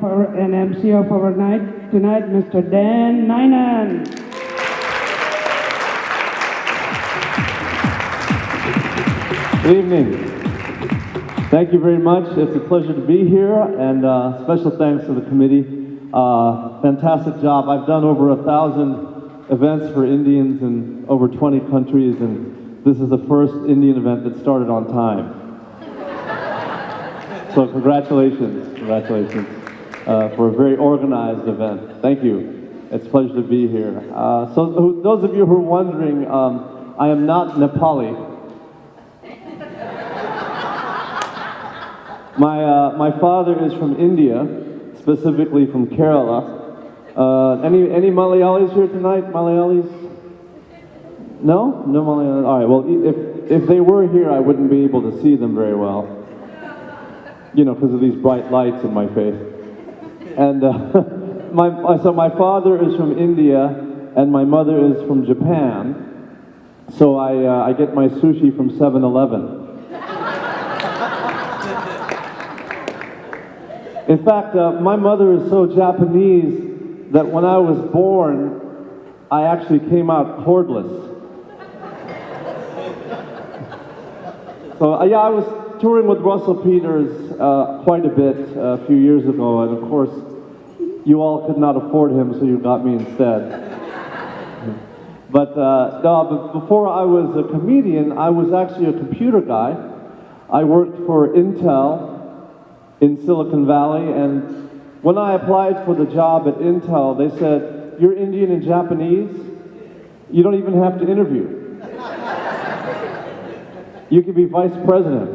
and MC of our night tonight, Mr. Naiden. Good evening. Thank you very much. It's a pleasure to be here, and special thanks to the committee. Fantastic job. I've done over 1,000 events for Indians in over 20 countries, and this is the first Indian event that started on time. So congratulations for a very organized event. Thank you. It's a pleasure to be here. So those of you who are wondering, I am not Nepali. My father is from India, specifically from Kerala. Any Malayalis here tonight? Malayalis? No? No Malayalis? All right, well, if they were here, I wouldn't be able to see them very well. You know, because of these bright lights in my face. And so my father is from India, and my mother is from Japan. So I get my sushi from 7-Eleven. In fact, my mother is so Japanese that when I was born, I actually came out cordless. So yeah, I was touring with Russell Peters quite a bit a few years ago, and of course, you all could not afford him, so you got me instead. But before I was a comedian, I was actually a computer guy. I worked for Intel in Silicon Valley, and when I applied for the job at Intel, they said, "You're Indian and Japanese? You don't even have to interview. You could be vice president."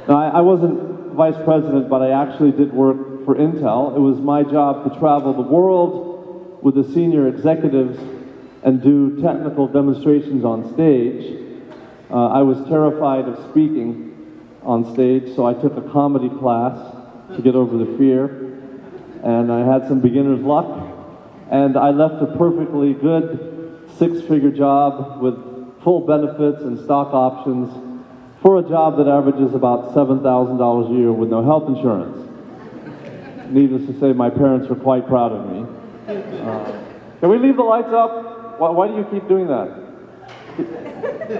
Now, I wasn't vice president, but I actually did work for Intel. It was my job to travel the world with the senior executives and do technical demonstrations on stage. I was terrified of speaking on stage, so I took a comedy class to get over the fear, and I had some beginner's luck, and I left a perfectly good 6-figure job with full benefits and stock options for a job that averages about $7,000 a year with no health insurance. Needless to say, my parents were quite proud of me. Can we leave the lights up? Why do you keep doing that?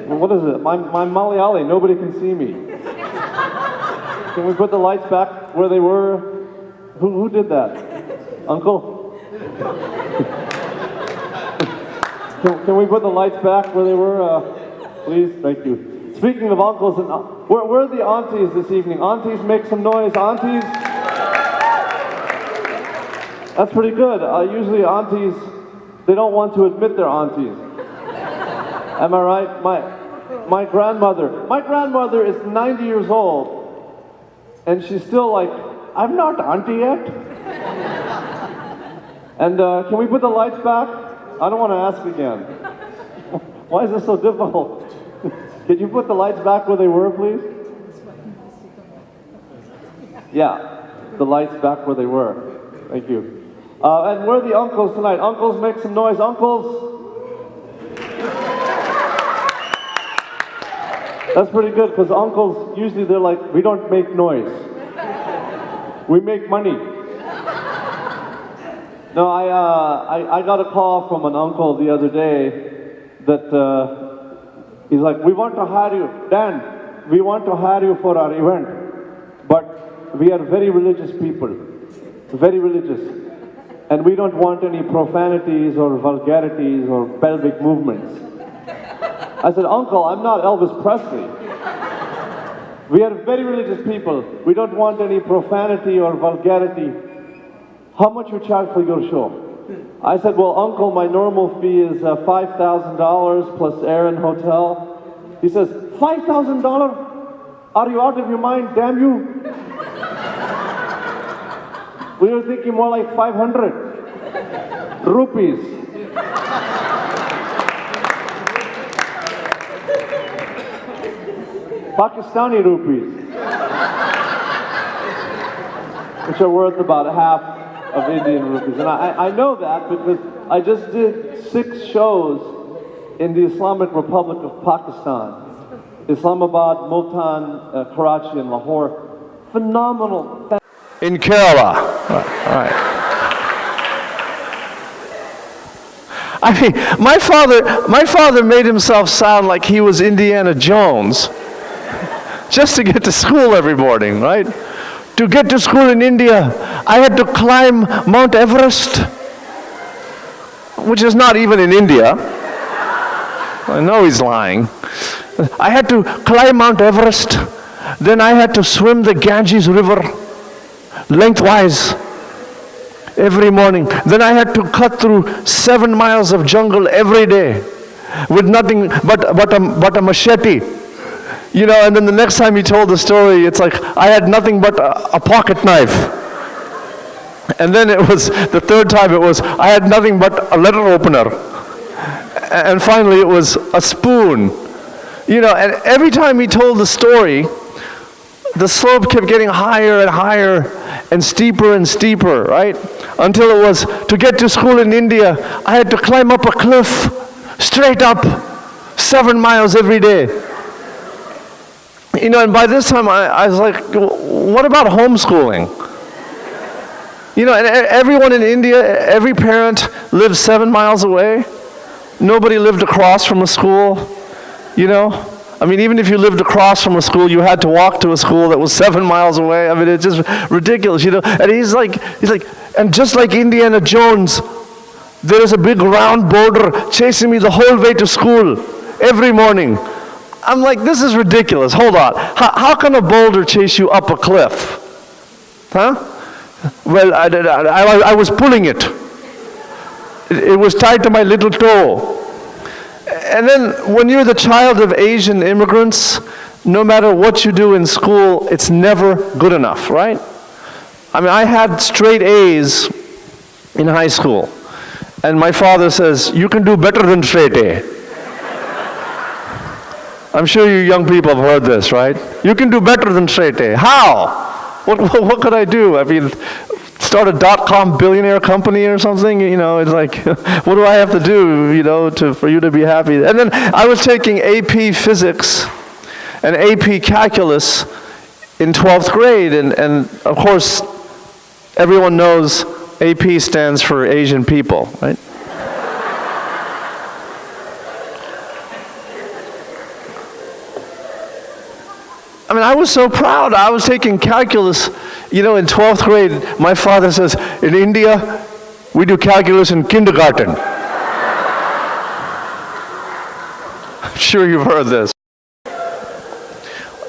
What is it? I'm Malayali, nobody can see me. Can we put the lights back where they were? Who did that? Uncle? Can we put the lights back where they were? Please, thank you. Speaking of uncles, and where are the aunties this evening? Aunties, make some noise. Aunties? That's pretty good. Usually aunties, they don't want to admit they're aunties. Am I right? My grandmother is 90 years old, and she's still like, "I'm not auntie yet." And can we put the lights back? I don't want to ask again. Why is this so difficult? Could you put the lights back where they were, please? Yeah, the lights back where they were. Thank you. And where are the uncles tonight? Uncles, make some noise. Uncles? That's pretty good, because uncles, usually they're like, "We don't make noise. We make money." No, I got a call from an uncle the other day that he's like, "We want to hire you. Dan, we want to hire you for our event, but we are very religious people, very religious, and we don't want any profanities or vulgarities or pelvic movements." I said, "Uncle, I'm not Elvis Presley. We are very religious people. We don't want any profanity or vulgarity. How much you charge for your show?" I said, "Well, Uncle, my normal fee is $5,000 plus air and hotel." He says, "$5,000? Are you out of your mind, damn you?" We were thinking more like 500 rupees. Pakistani rupees, which are worth about half of Indian rupees. And I know that because I just did 6 shows in the Islamic Republic of Pakistan. Islamabad, Multan, Karachi, and Lahore. Phenomenal. in Kerala. All right. I mean, my father made himself sound like he was Indiana Jones just to get to school every morning, right? To get to school in India, I had to climb Mount Everest, which is not even in India. I know he's lying. I had to climb Mount Everest, then I had to swim the Ganges River lengthwise every morning. Then I had to cut through 7 miles of jungle every day with nothing but a machete. You know, and then the next time he told the story, it's like, I had nothing but a pocket knife. And then it was, the third time it was, I had nothing but a letter opener. And finally it was a spoon. You know, and every time he told the story, the slope kept getting higher and higher and steeper, right? Until it was, to get to school in India, I had to climb up a cliff, straight up, 7 miles every day. You know, and by this time I was like, what about homeschooling? You know, and everyone in India, every parent lived 7 miles away. Nobody lived across from a school, you know? I mean, even if you lived across from a school, you had to walk to a school that was 7 miles away. I mean, it's just ridiculous, you know? And he's like, and just like Indiana Jones, there is a big round boulder chasing me the whole way to school every morning. I'm like, this is ridiculous. Hold on. How can a boulder chase you up a cliff? Huh? Well, I was pulling it. It was tied to my little toe. And then when you're the child of Asian immigrants, no matter what you do in school, it's never good enough, right? I mean, I had straight A's in high school. And my father says, you can do better than straight A. I'm sure you young people have heard this, right? You can do better than straight A. How? What could I do? I mean, start a .com billionaire company or something? You know, it's like, what do I have to do, you know, for you to be happy? And then I was taking AP Physics and AP Calculus in 12th grade, and of course, everyone knows AP stands for Asian people, right? I mean, I was so proud. I was taking calculus, you know, in 12th grade. My father says, in India, we do calculus in kindergarten. I'm sure you've heard this.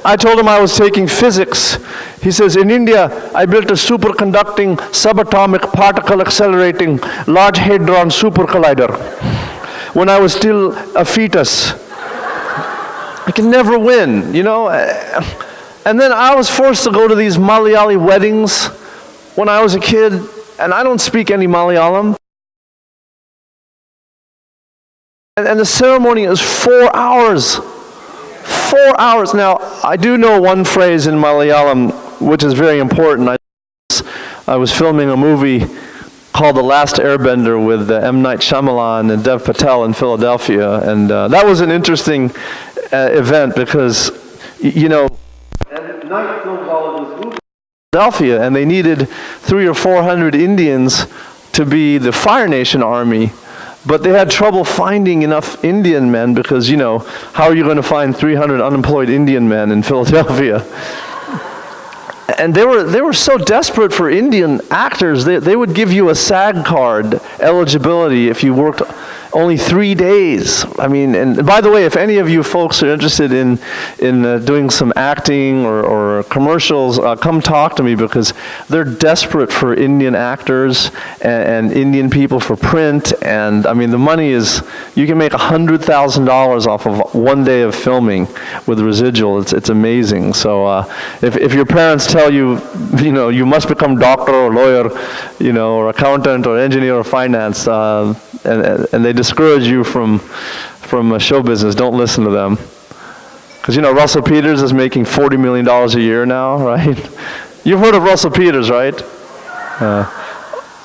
I told him I was taking physics. He says, in India, I built a superconducting, subatomic, particle accelerating, large hadron super collider when I was still a fetus. I can never win, you know. And then I was forced to go to these Malayali weddings when I was a kid, and I don't speak any Malayalam. And the ceremony is 4 hours. 4 hours. Now, I do know one phrase in Malayalam which is very important. I was filming a movie called The Last Airbender with M. Night Shyamalan and Dev Patel in Philadelphia, and that was an interesting event because, you know, Night filmed all of this movie in Philadelphia, and they needed 300 or 400 Indians to be the Fire Nation Army, but they had trouble finding enough Indian men because, you know, how are you going to find 300 unemployed Indian men in Philadelphia? And they were so desperate for Indian actors, they would give you a SAG card eligibility if you worked only 3 days. I mean, and by the way, if any of you folks are interested in doing some acting or commercials, come talk to me because they're desperate for Indian actors and Indian people for print. And I mean, the money is, you can make $100,000 off of 1 day of filming with residual. It's amazing. So if your parents tell you, you know, you must become doctor or lawyer, you know, or accountant or engineer or finance, and they discourage you from show business, don't listen to them. Because, you know, Russell Peters is making $40 million a year now, right? You've heard of Russell Peters, right?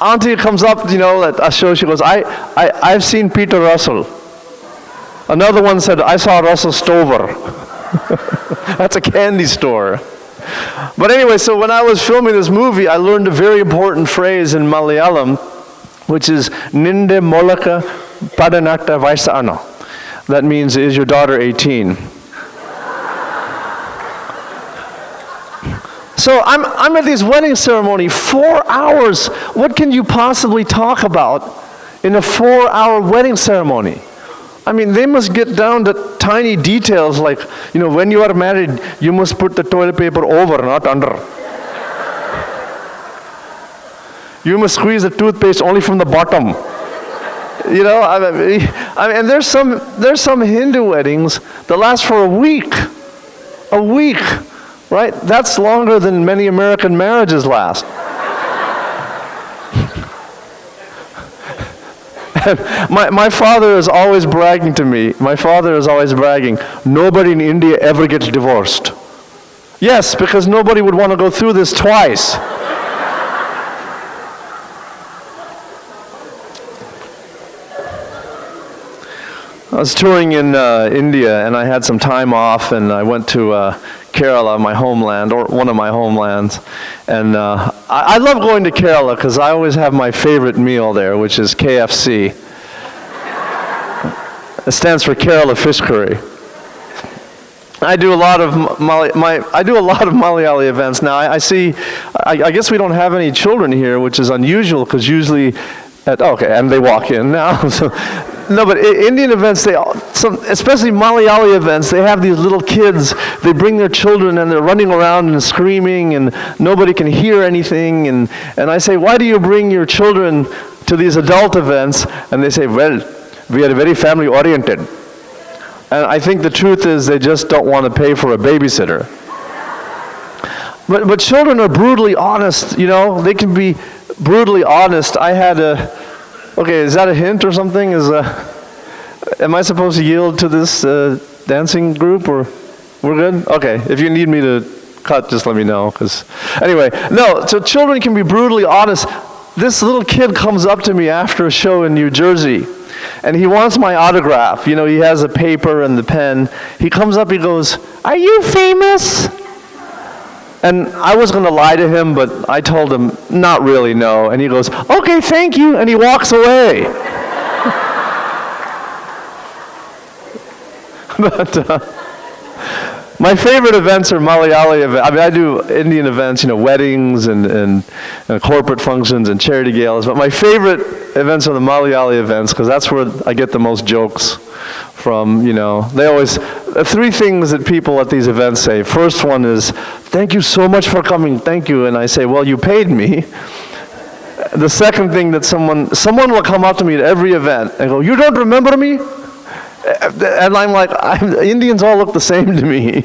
Auntie comes up, you know, at a show, she goes, I've seen Peter Russell. Another one said, I saw Russell Stover. That's a candy store. But anyway, so when I was filming this movie, I learned a very important phrase in Malayalam, which is Ninde Molaka Padanata Vaisana. That means, is your daughter 18? So I'm at this wedding ceremony, 4 hours. What can you possibly talk about in a 4-hour wedding ceremony? I mean, they must get down to tiny details like, when you are married, you must put the toilet paper over, not under. You must squeeze the toothpaste only from the bottom. And there's some Hindu weddings that last for a week, right? That's longer than many American marriages last. My father is always bragging to me. Nobody in India ever gets divorced. Yes, because nobody would want to go through this twice. I was touring in India, and I had some time off, and I went to Kerala, my homeland, or one of my homelands. And I love going to Kerala because I always have my favorite meal there, which is KFC. It stands for Kerala Fish Curry. I do a lot of Malayali events now. I guess we don't have any children here, which is unusual because usually, and they walk in now. No, but Indian events, especially Malayali events, they have these little kids. They bring their children and they're running around and screaming and nobody can hear anything. And I say, why do you bring your children to these adult events? And they say, well, we are very family oriented. And I think the truth is they just don't want to pay for a babysitter. But children are brutally honest, they can be brutally honest. I had okay, is that a hint or something? Am I supposed to yield to this dancing group, or we're good? Okay, if you need me to cut, just let me know. Anyway, no, so children can be brutally honest. This little kid comes up to me after a show in New Jersey, and he wants my autograph. He has a paper and the pen. He comes up, he goes, "Are you famous?" And I was going to lie to him, but I told him, not really, no. And he goes, "Okay, thank you," and he walks away. But my favorite events are Malayali events. I mean, I do Indian events, weddings and corporate functions and charity galas. But my favorite events are the Malayali events because that's where I get the most jokes from. They always, 3 things that people at these events say. First one is, "Thank you so much for coming, thank you." And I say, "Well, you paid me." The second thing that someone will come up to me at every event and go, "You don't remember me?" And I'm like, Indians all look the same to me.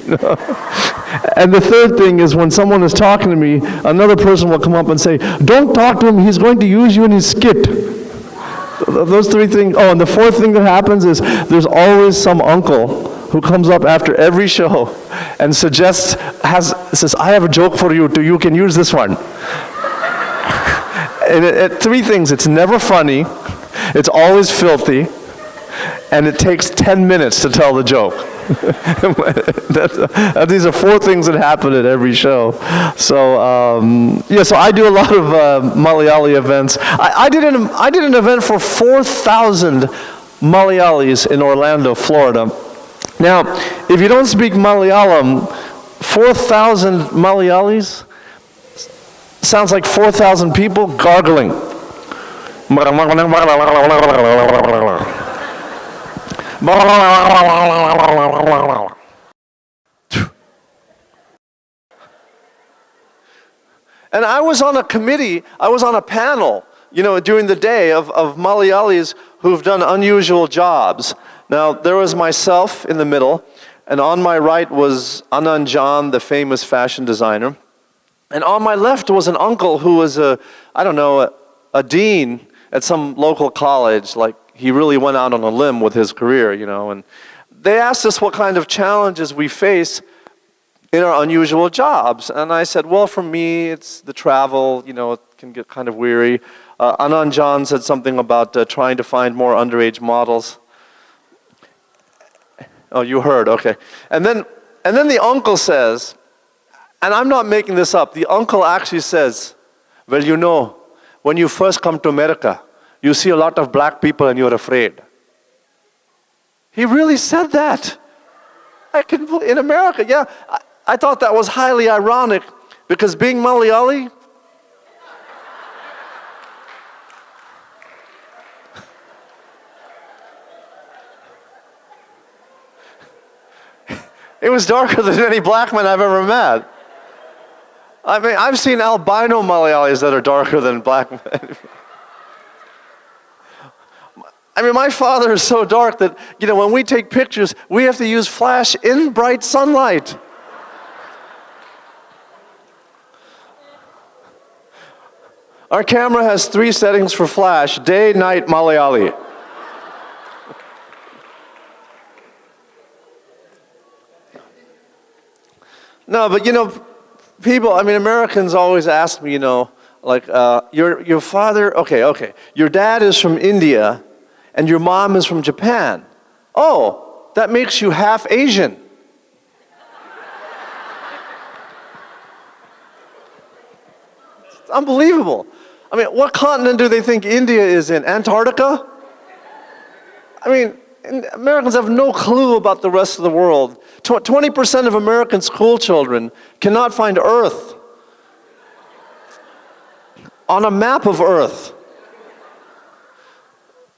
And the third thing is when someone is talking to me, another person will come up and say, "Don't talk to him, he's going to use you in his skit." Those 3 things. Oh, and the fourth thing that happens is there's always some uncle who comes up after every show and says, "I have a joke for you, you can use this one." And 3 things, it's never funny, it's always filthy, and it takes 10 minutes to tell the joke. These are 4 things that happen at every show. So so I do a lot of Malayali events. I did an event for 4,000 Malayalis in Orlando, Florida. Now, if you don't speak Malayalam, 4,000 Malayalis sounds like 4,000 people gargling. And I was on a committee, I was on a panel, during the day of Malayalis who've done unusual jobs. Now, there was myself in the middle, and on my right was Anand John, the famous fashion designer. And on my left was an uncle who was a dean at some local college. Like, he really went out on a limb with his career, And they asked us what kind of challenges we face in our unusual jobs. And I said, well, for me, it's the travel, it can get kind of weary. Anand John said something about trying to find more underage models. Oh, you heard, okay. And then the uncle says, And I'm not making this up. The uncle actually says, well, you know, when you first come to America, you see a lot of black people and you're afraid. He really said that. In America, yeah. I thought that was highly ironic because being Malayali, it was darker than any black man I've ever met. I mean, I've seen albino Malayalis that are darker than black men. I mean, my father is so dark that, you know, when we take pictures, we have to use flash in bright sunlight. Our camera has 3 settings for flash: day, night, Malayali. No, but you know, people, I mean, Americans always ask me, you know, like, your father, okay, your dad is from India and your mom is from Japan. Oh, that makes you half Asian. It's unbelievable. I mean, what continent do they think India is in? Antarctica? I mean, Americans have no clue about the rest of the world. 20% of American school children cannot find Earth on a map of Earth.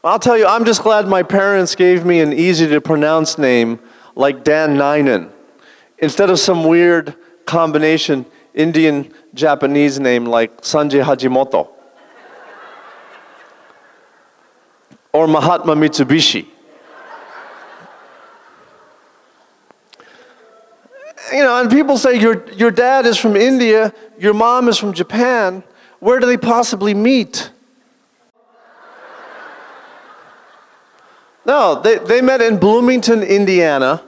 I'll tell you, I'm just glad my parents gave me an easy-to-pronounce name like Dan Naiden, instead of some weird combination Indian-Japanese name like Sanjay Hajimoto or Mahatma Mitsubishi. You know, and people say, your dad is from India, your mom is from Japan. Where do they possibly meet? No, they met in Bloomington, Indiana.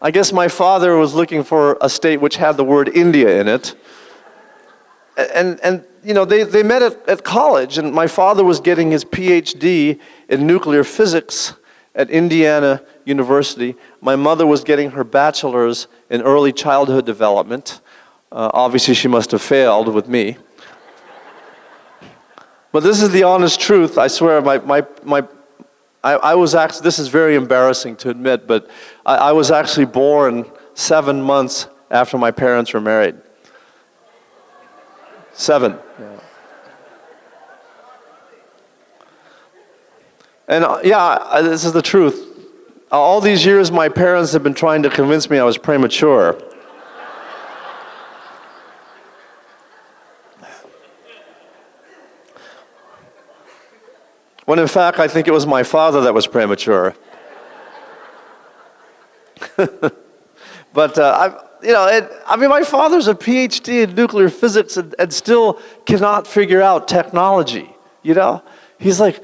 I guess my father was looking for a state which had the word India in it. And you know, they met at college, and my father was getting his PhD in nuclear physics at Indiana University. My mother was getting her bachelor's in early childhood development. Obviously, she must have failed with me. But this is the honest truth. I swear, I was actually, this is very embarrassing to admit, but I was actually born 7 months after my parents were married. 7. Yeah. And yeah, this is the truth. All these years, my parents have been trying to convince me I was premature. When in fact, I think it was my father that was premature. But I mean, my father's a PhD in nuclear physics and still cannot figure out technology. You know, he's like,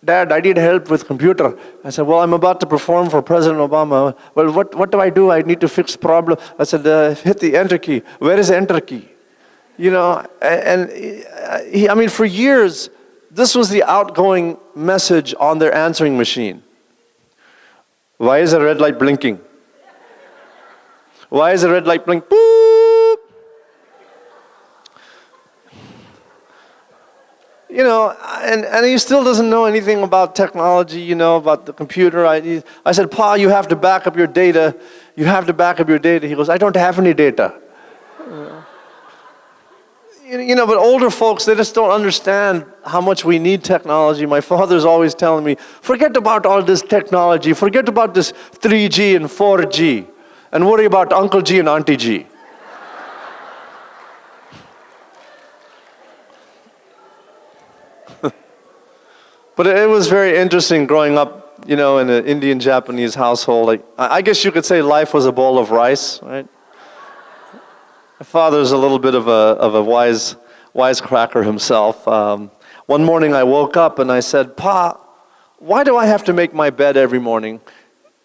Dad, I need help with computer. I said, well, I'm about to perform for President Obama. Well, what do? I need to fix problem. I said, hit the enter key. Where is the enter key? You know, and I mean, for years, this was the outgoing message on their answering machine. Why is the red light blinking? Why is the red light blinking? Boop! You know, and he still doesn't know anything about technology, you know, about the computer. I said, Pa, you have to back up your data. You have to back up your data. He goes, I don't have any data. You know, but older folks, they just don't understand how much we need technology. My father's always telling me, forget about all this technology. Forget about this 3G and 4G. And worry about Uncle G and Auntie G. But it was very interesting growing up, you know, in an Indian-Japanese household. Like, I guess you could say life was a bowl of rice, right? My father's a little bit of a wisecracker himself. One morning I woke up and I said, Pa, why do I have to make my bed every morning?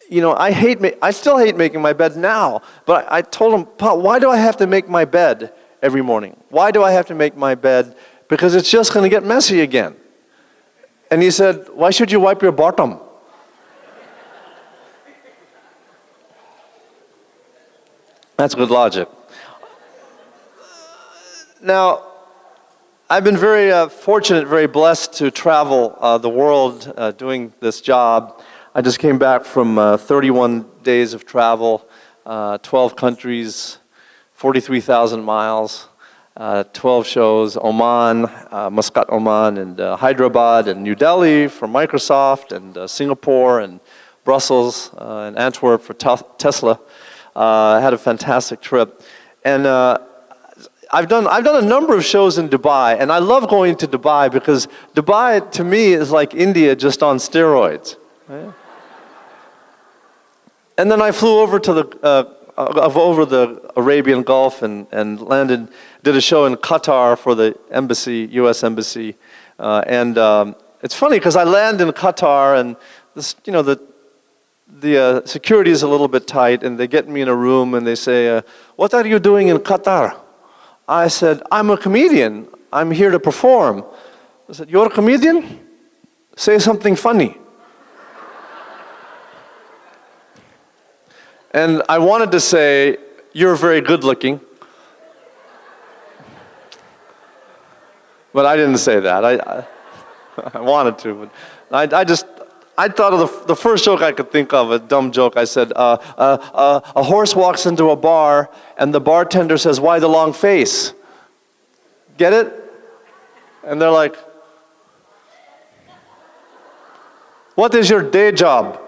You know, I still hate making my bed now, but I told him, Pa, why do I have to make my bed every morning? Why do I have to make my bed? Because it's just going to get messy again. And he said, why should you wipe your bottom? That's good logic. Now, I've been very fortunate, very blessed to travel the world doing this job. I just came back from 31 days of travel, 12 countries, 43,000 miles, 12 shows, Oman, Muscat, Oman, and Hyderabad, and New Delhi for Microsoft, and Singapore, and Brussels, and Antwerp for Tesla. I had a fantastic trip. And I've done a number of shows in Dubai, and I love going to Dubai because Dubai, to me, is like India just on steroids. Right? And then I flew over to over the Arabian Gulf and landed, did a show in Qatar for the embassy, U.S. embassy, and it's funny because I land in Qatar and this, you know, the security is a little bit tight, and they get me in a room and they say, "What are you doing in Qatar?" I said, "I'm a comedian. I'm here to perform." I said, "You're a comedian? Say something funny." And I wanted to say, "You're very good looking." But I didn't say that. I wanted to, but I thought of the first joke I could think of, a dumb joke. I said, a horse walks into a bar and the bartender says, "Why the long face?" Get it? And they're like, "What is your day job?"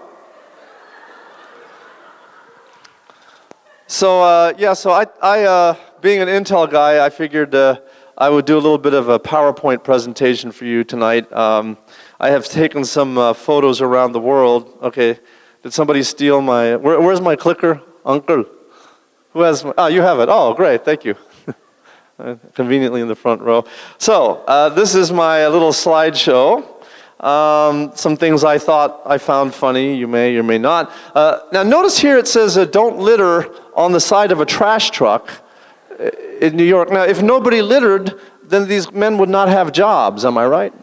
So, so I being an Intel guy, I figured I would do a little bit of a PowerPoint presentation for you tonight. I have taken some photos around the world. Okay, did somebody steal my, where's my clicker? Uncle? Who has, you have it. Oh, great, thank you. Conveniently in the front row. So, this is my little slideshow. Some things I thought I found funny, you may or may not. Now notice here it says don't litter on the side of a trash truck in New York. Now if nobody littered, then these men would not have jobs, am I right?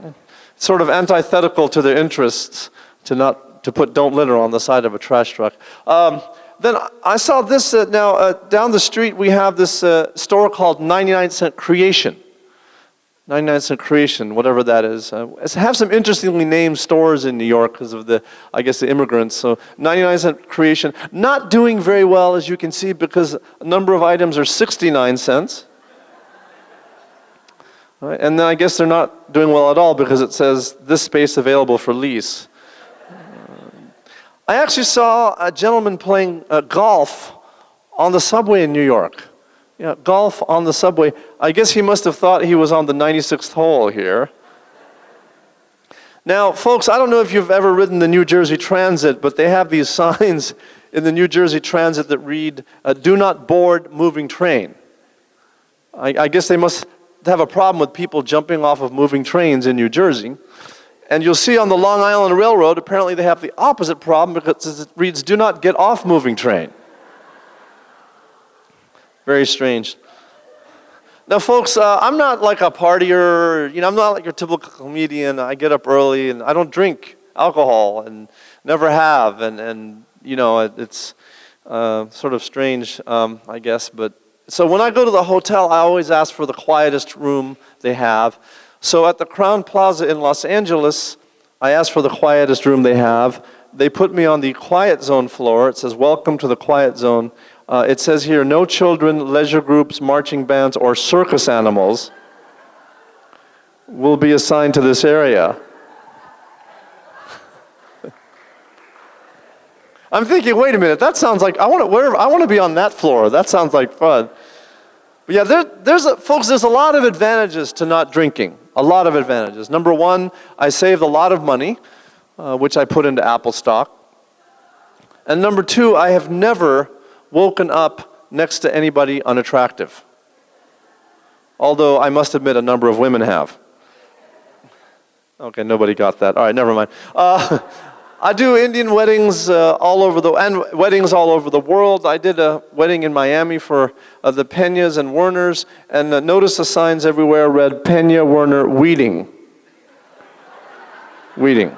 Sort of antithetical to their interests to put "don't litter" on the side of a trash truck. Then I saw this, now down the street we have this store called 99-cent Creation. 99-cent Creation, whatever that is. Have some interestingly named stores in New York because of the, I guess, the immigrants. So 99-cent Creation, not doing very well, as you can see, because a number of items are 69 cents. Right? And then I guess they're not doing well at all because it says this space available for lease. I actually saw a gentleman playing golf on the subway in New York. Yeah, golf on the subway. I guess he must have thought he was on the 96th hole here. Now, folks, I don't know if you've ever ridden the New Jersey Transit, but they have these signs in the New Jersey Transit that read, "Do not board moving train." I guess they must have a problem with people jumping off of moving trains in New Jersey. And you'll see on the Long Island Railroad, apparently they have the opposite problem because it reads, "Do not get off moving train." Very strange. Now, folks, I'm not like a partier. You know, I'm not like your typical comedian. I get up early and I don't drink alcohol and never have. And you know, it's sort of strange, I guess. But so when I go to the hotel, I always ask for the quietest room they have. So at the Crowne Plaza in Los Angeles, I asked for the quietest room they have. They put me on the quiet zone floor. It says, "Welcome to the quiet zone." It says here, "No children, leisure groups, marching bands, or circus animals will be assigned to this area." I'm thinking, wait a minute, that sounds like, I want to be on that floor. That sounds like fun. But yeah, folks, there's a lot of advantages to not drinking. A lot of advantages. Number one, I saved a lot of money, which I put into Apple stock. And number two, I have never woken up next to anybody unattractive. Although I must admit a number of women have. Okay, nobody got that. All right, never mind. I do Indian weddings and weddings all over the world. I did a wedding in Miami for the Peñas and Werners, and notice the signs everywhere read Peña Werner Weeding. Weeding.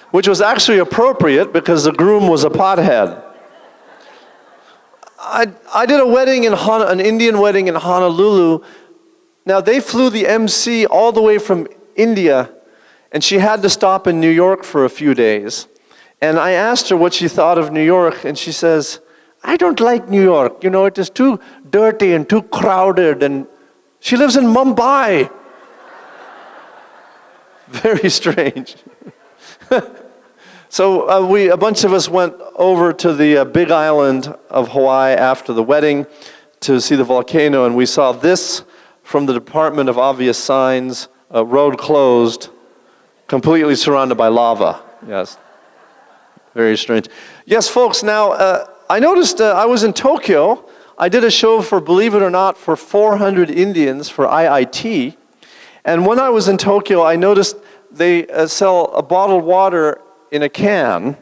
Which was actually appropriate because the groom was a pothead. I did a wedding an Indian wedding in Honolulu. Now, they flew the MC all the way from India, and she had to stop in New York for a few days. And I asked her what she thought of New York, and she says, I don't like New York. You know, it is too dirty and too crowded, and she lives in Mumbai. Very strange. So a bunch of us went over to the big island of Hawaii after the wedding to see the volcano, and we saw this from the Department of Obvious Signs, road closed, completely surrounded by lava. Yes, very strange. Yes, folks, now I noticed I was in Tokyo. I did a show for, believe it or not, for 400 Indians for IIT. And when I was in Tokyo, I noticed they sell a bottled water in a can.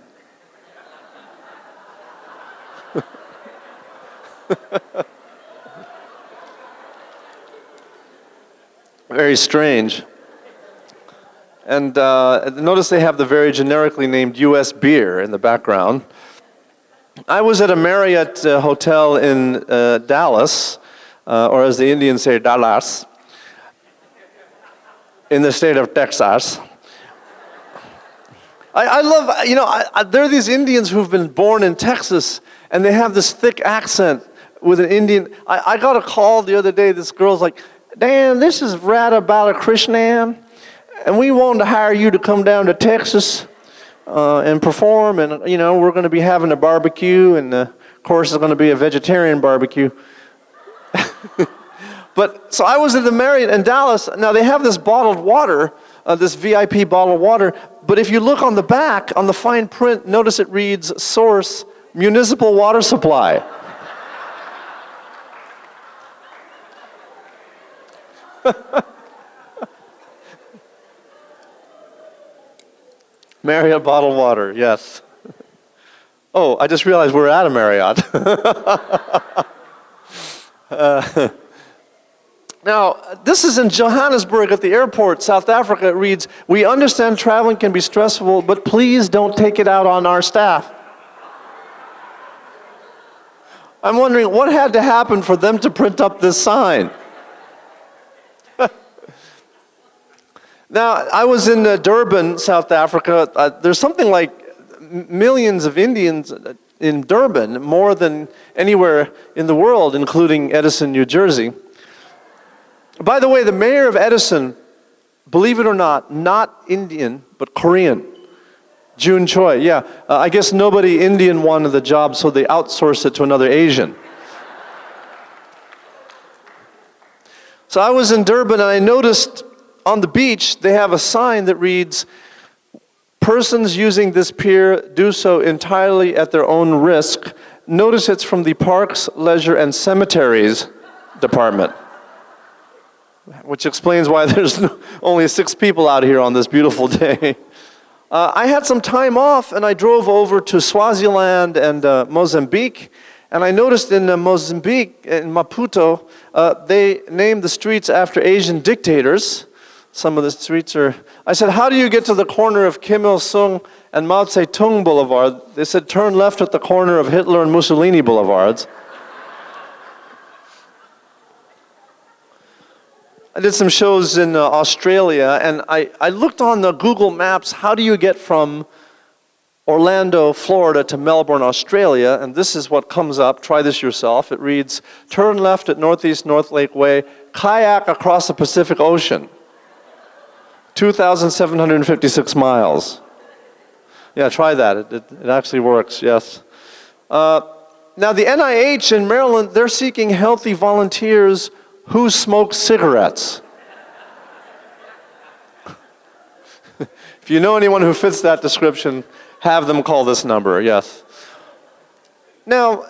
Very strange. And notice they have the very generically named U.S. beer in the background. I was at a Marriott hotel in Dallas, or as the Indians say, Dallas, in the state of Texas. I love, you know, there are these Indians who've been born in Texas, and they have this thick accent with an Indian. I got a call the other day, this girl's like, Dan, this is Radha Balakrishnan, and we wanted to hire you to come down to Texas and perform, and, you know, we're going to be having a barbecue, and of course it's going to be a vegetarian barbecue. But, so I was at the Marriott in Dallas. Now they have this bottled water, this VIP bottled water, but if you look on the back, on the fine print, notice it reads, source, municipal water supply. Marriott bottled water, yes. Oh, I just realized we're at a Marriott. Now, this is in Johannesburg at the airport, South Africa. It reads, we understand traveling can be stressful, but please don't take it out on our staff. I'm wondering what had to happen for them to print up this sign. Now, I was in Durban, South Africa. There's something like millions of Indians in Durban, more than anywhere in the world, including Edison, New Jersey. By the way, the mayor of Edison, believe it or not Indian, but Korean. Jun Choi, yeah. I guess nobody Indian wanted the job, so they outsourced it to another Asian. So I was in Durban, and I noticed on the beach, they have a sign that reads, persons using this pier do so entirely at their own risk. Notice it's from the Parks, Leisure, and Cemeteries Department. Which explains why there's only 6 people out here on this beautiful day. I had some time off, and I drove over to Swaziland and Mozambique. And I noticed in Mozambique, in Maputo, they named the streets after Asian dictators. Some of the streets are... I said, how do you get to the corner of Kim Il-sung and Mao Zedong Boulevard? They said, turn left at the corner of Hitler and Mussolini Boulevards. I did some shows in Australia, and I looked on the Google Maps, how do you get from Orlando, Florida to Melbourne, Australia, and this is what comes up. Try this yourself. It reads, turn left at Northeast North Lake Way, kayak across the Pacific Ocean. 2,756 miles. Yeah, try that. It actually works, yes. Now the NIH in Maryland, they're seeking healthy volunteers who smoke cigarettes. If you know anyone who fits that description, have them call this number, yes. Now,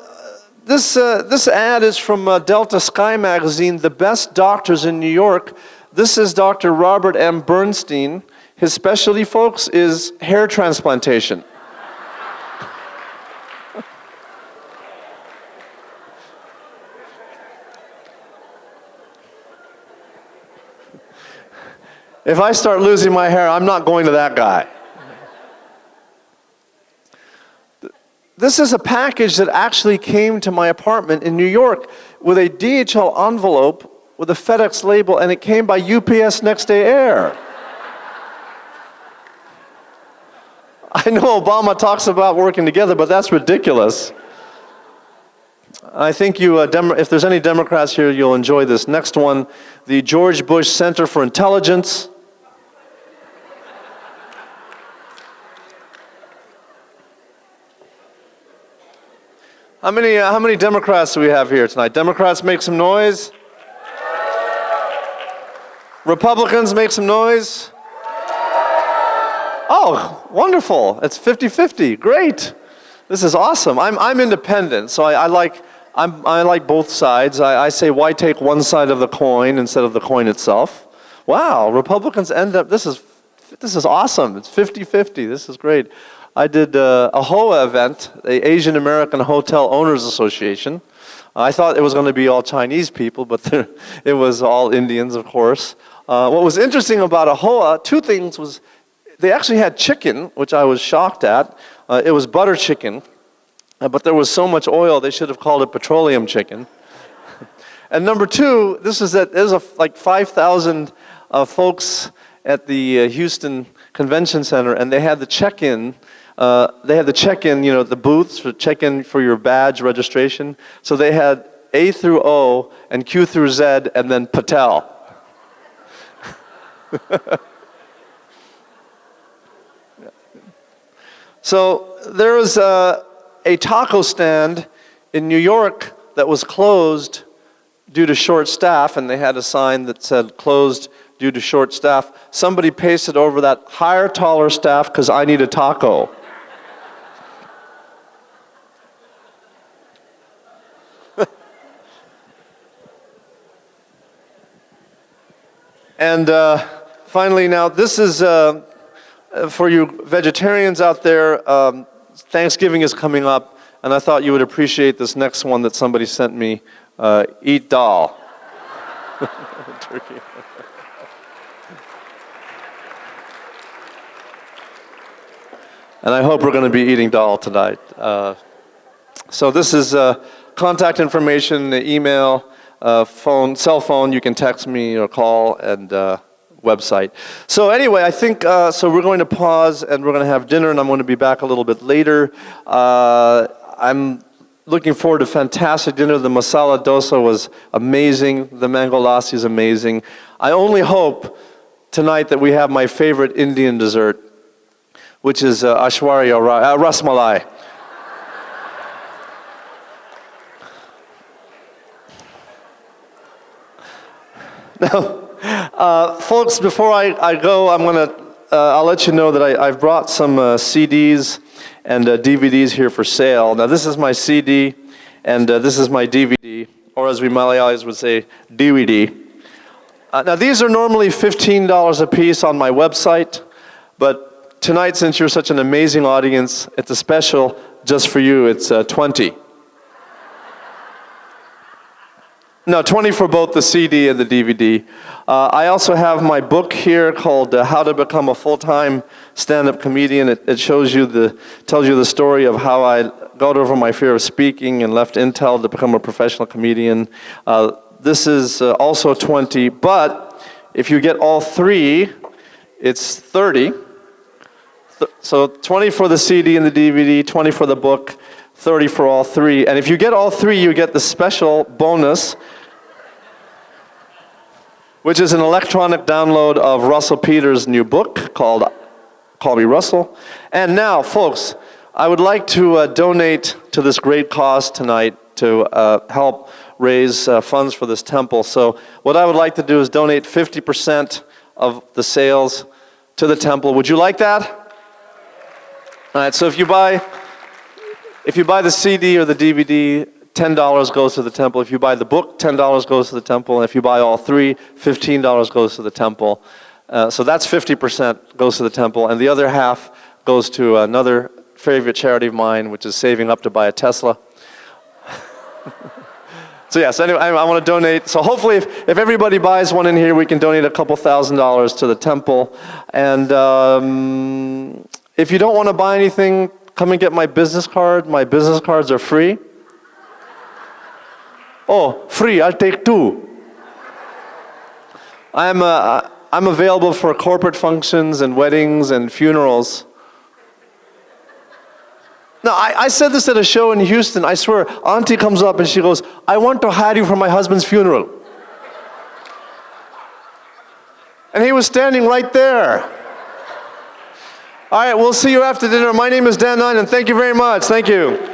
this ad is from Delta Sky magazine, The Best Doctors in New York. This is Dr. Robert M. Bernstein. His specialty, folks, is hair transplantation. If I start losing my hair, I'm not going to that guy. This is a package that actually came to my apartment in New York with a DHL envelope with a FedEx label, and it came by UPS Next Day Air. I know Obama talks about working together, but that's ridiculous. I think you, if there's any Democrats here, you'll enjoy this. Next one, the George Bush Center for Intelligence. How many Democrats do we have here tonight? Democrats, make some noise. Republicans, make some noise. Oh, wonderful. It's 50-50. Great. This is awesome. I'm independent, so I like both sides. I say, why take one side of the coin instead of the coin itself? Wow, Republicans end up, this is awesome. It's 50-50. This is great. I did a HOA event, the Asian American Hotel Owners Association. I thought it was going to be all Chinese people, but it was all Indians, of course. What was interesting about a HOA, two things was, they actually had chicken, which I was shocked at. It was butter chicken, but there was so much oil, they should have called it petroleum chicken. And number two, there's like 5,000 folks at the Houston Convention Center, and they had the check-in. The booths for check-in for your badge registration. So they had A through O and Q through Z, and then Patel. So there was a taco stand in New York that was closed due to short staff, and they had a sign that said closed due to short staff. Somebody pasted over that, hire taller staff because I need a taco. And finally, now this is for you vegetarians out there. Thanksgiving is coming up, and I thought you would appreciate this next one that somebody sent me. Eat dal. Turkey. And I hope we're going to be eating dal tonight. So this is contact information, email, phone, cell phone. You can text me or call, and website. So anyway, I think, so we're going to pause and we're going to have dinner, and I'm going to be back a little bit later. I'm looking forward to fantastic dinner. The masala dosa was amazing. The mango lassi is amazing. I only hope tonight that we have my favorite Indian dessert, which is Ashwarya Ras Malai. Now, folks, before I go, I'll let you know that I've brought some CDs and DVDs here for sale. Now, this is my CD, and this is my DVD, or as we Malayalis would say, DVD. Now, these are normally $15 a piece on my website, but tonight, since you're such an amazing audience, it's a special just for you. It's 20. No, 20 for both the CD and the DVD. I also have my book here called How to Become a Full-Time Stand-Up Comedian. It tells you the story of how I got over my fear of speaking and left Intel to become a professional comedian. This is also 20, but if you get all three, it's 30. So 20 for the CD and the DVD, 20 for the book, 30 for all three. And if you get all three, you get the special bonus, which is an electronic download of Russell Peters' new book called Call Me Russell. And now, folks, I would like to donate to this great cause tonight to help raise funds for this temple. So what I would like to do is donate 50% of the sales to the temple. Would you like that? All right, so if you buy the CD or the DVD, $10 goes to the temple. If you buy the book, $10 goes to the temple. And if you buy all three, $15 goes to the temple. So that's 50% goes to the temple. And the other half goes to another favorite charity of mine, which is saving up to buy a Tesla. So yes, anyway, I want to donate. So hopefully if everybody buys one in here, we can donate a couple $1,000s to the temple. And if you don't want to buy anything, Come and get my business card. My business cards are free. Oh, free, I'll take 2. I'm available for corporate functions and weddings and funerals. No, I said this at a show in Houston. I swear, Auntie comes up and she goes, I want to hire you for my husband's funeral. And he was standing right there. All right, we'll see you after dinner. My name is Dan Naiden. Thank you very much. Thank you.